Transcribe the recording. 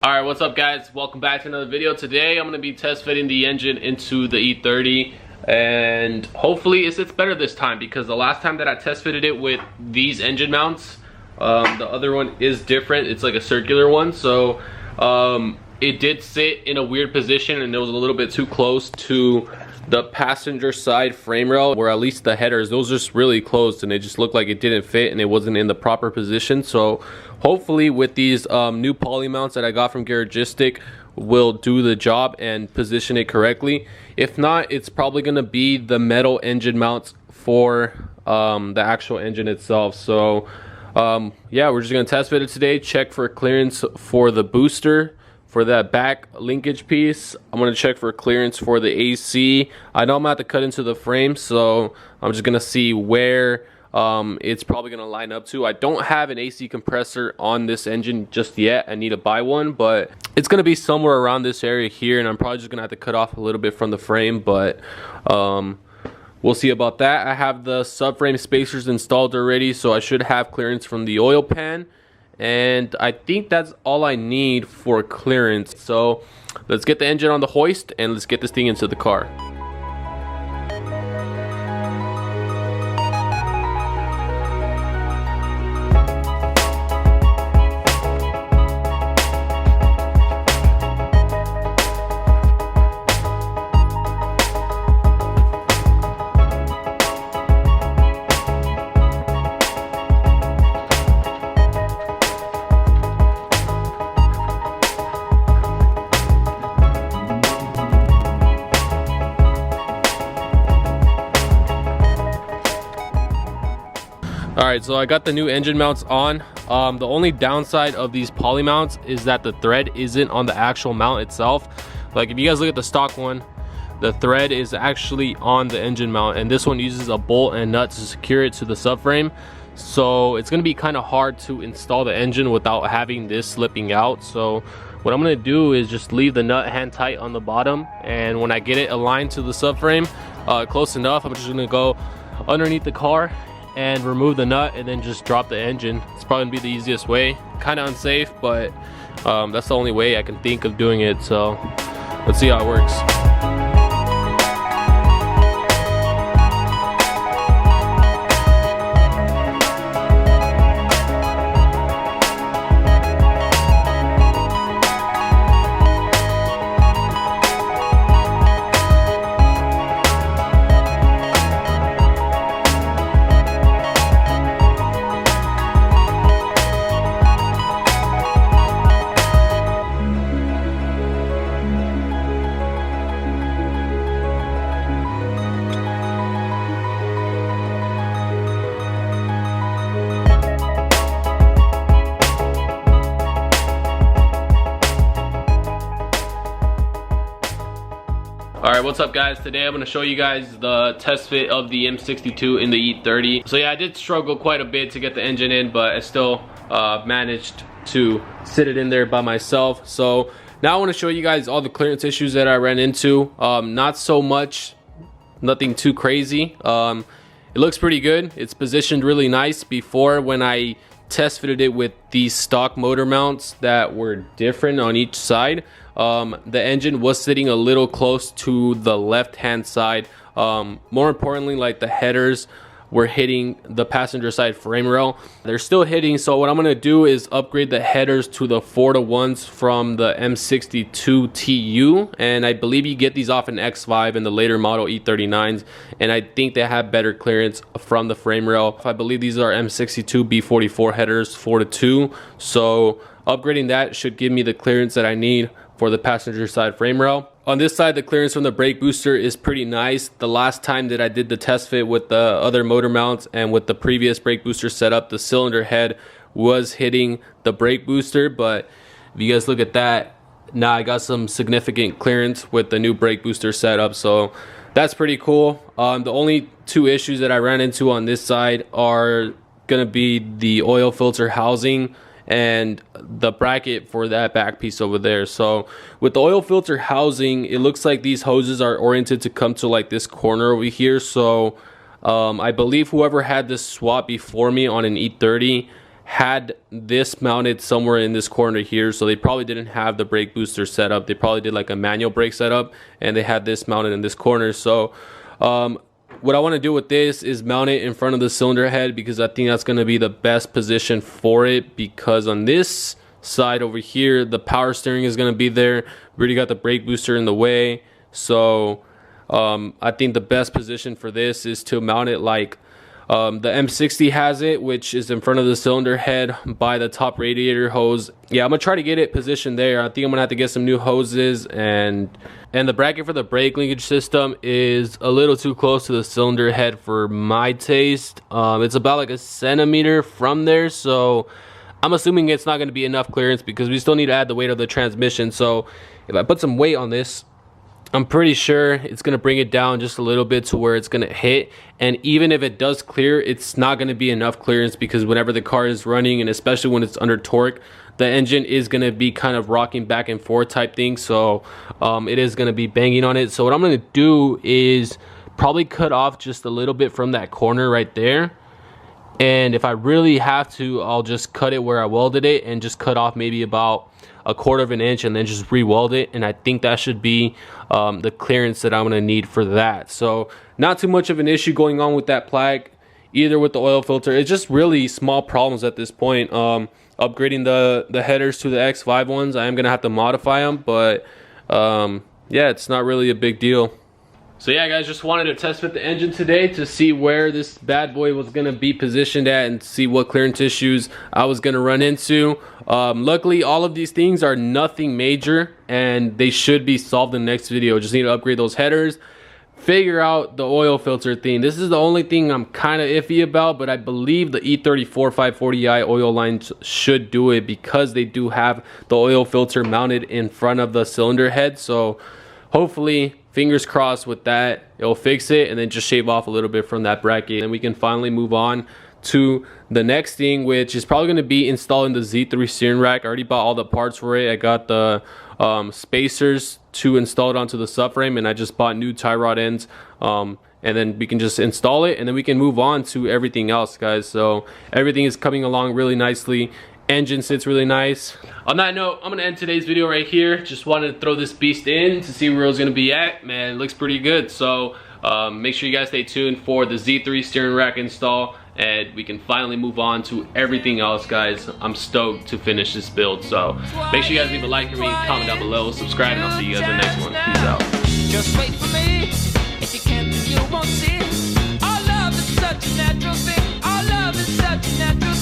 Alright, what's up guys? Welcome back to another video. Today I'm going to be test fitting the engine into the E30, and hopefully it sits better this time, because the last time that I test fitted it with these engine mounts, the other one is different. It's like a circular one, so it did sit in a weird position and it was a little bit too close to the passenger side frame rail, where at least the headers, those just really closed and it just looked like it didn't fit and it wasn't in the proper position. So hopefully with these new poly mounts that I got from Garagistic will do the job and position it correctly. If not, it's probably going to be the metal engine mounts for the actual engine itself. So yeah, we're just going to test fit it today, check for clearance for the booster, for that back linkage piece. I'm going to check for clearance for the AC. I know I'm going to have to cut into the frame, so I'm just going to see where it's probably going to line up to. I don't have an AC compressor on this engine just yet. I need to buy one, but it's going to be somewhere around this area here, and I'm probably just going to have to cut off a little bit from the frame, but we'll see about that. I have the subframe spacers installed already, so I should have clearance from the oil pan. And I think that's all I need for clearance. So let's get the engine on the hoist and let's get this thing into the car. Alright, so I got the new engine mounts on. The only downside of these poly mounts is that the thread isn't on the actual mount itself. Like if you guys look at the stock one, the thread is actually on the engine mount, and this one uses a bolt and nut to secure it to the subframe. So it's going to be kind of hard to install the engine without having this slipping out. So what I'm going to do is just leave the nut hand tight on the bottom, and when I get it aligned to the subframe close enough, I'm just going to go underneath the car and remove the nut and then just drop the engine. It's probably gonna be the easiest way. Kind of unsafe, but that's the only way I can think of doing it. So let's see how it works. Alright, what's up guys? Today I'm going to show you guys the test fit of the M62 in the E30. So yeah, I did struggle quite a bit to get the engine in, but I still managed to sit it in there by myself. So now I want to show you guys all the clearance issues that I ran into. Not so much, nothing too crazy. It looks pretty good. It's positioned really nice. Before, when I test fitted it with these stock motor mounts that were different on each side, the engine was sitting a little close to the left hand side. More importantly, like the headers were hitting the passenger side frame rail. They're still hitting, so what I'm going to do is upgrade the headers to the 4-to-1s from the M62 TU, and I believe you get these off an X5 and the later model E39s, and I think they have better clearance from the frame rail. I believe these are M62 B44 headers 4-to-2, so upgrading that should give me the clearance that I need for the passenger side frame rail. On this side, the clearance from the brake booster is pretty nice. The last time that I did the test fit with the other motor mounts and with the previous brake booster setup, the cylinder head was hitting the brake booster, but if you guys look at that, now I got some significant clearance with the new brake booster setup, so that's pretty cool. The only two issues that I ran into on this side are gonna be the oil filter housing and the bracket for that back piece over there. So with the oil filter housing, it looks like these hoses are oriented to come to like this corner over here. So I believe whoever had this swap before me on an E30 had this mounted somewhere in this corner here, so they probably didn't have the brake booster set up. They probably did like a manual brake setup, and they had this mounted in this corner. So what I want to do with this is mount it in front of the cylinder head, because I think that's going to be the best position for it, because on this side over here the power steering is going to be there. We already got the brake booster in the way, so I think the best position for this is to mount it like the M60 has it, which is in front of the cylinder head by the top radiator hose. Yeah, I'm gonna try to get it positioned there. I think I'm gonna have to get some new hoses, and the bracket for the brake linkage system is a little too close to the cylinder head for my taste. It's about like a centimeter from there, so I'm assuming it's not gonna be enough clearance, because we still need to add the weight of the transmission. So if I put some weight on this, I'm pretty sure it's going to bring it down just a little bit to where it's going to hit. And even if it does clear, it's not going to be enough clearance, because whenever the car is running, and especially when it's under torque, the engine is going to be kind of rocking back and forth type thing. So it is going to be banging on it. So what I'm going to do is probably cut off just a little bit from that corner right there. And if I really have to, I'll just cut it where I welded it, and just cut off maybe about 1/4 of an inch, and then just re-weld it. And I think that should be the clearance that I'm going to need for that. So not too much of an issue going on with that plaque, either with the oil filter. It's just really small problems at this point. Upgrading the headers to the X5 ones, I am going to have to modify them, but yeah, it's not really a big deal. So yeah, guys, just wanted to test fit the engine today to see where this bad boy was going to be positioned at, and see what clearance issues I was going to run into. Luckily, all of these things are nothing major, and they should be solved in the next video. Just need to upgrade those headers, figure out the oil filter thing. This is the only thing I'm kind of iffy about, but I believe the E30 4540i oil lines should do it, because they do have the oil filter mounted in front of the cylinder head. So hopefully, fingers crossed with that, it'll fix it, and then just shave off a little bit from that bracket, and we can finally move on to the next thing, which is probably going to be installing the Z3 steering rack. I already bought all the parts for it. I got the spacers to install it onto the subframe, and I just bought new tie rod ends, and then we can just install it, and then we can move on to everything else, guys. So everything is coming along really nicely. Engine sits really nice. On that note, I'm gonna end today's video right here. Just wanted to throw this beast in to see where it was gonna be at. Man, it looks pretty good. So make sure you guys stay tuned for the Z3 steering rack install, and we can finally move on to everything else, guys. I'm stoked to finish this build. So make sure you guys leave a like for me, comment down below, subscribe, and I'll see you guys in the next one. Peace out. Just wait for me. If you can't, you won't see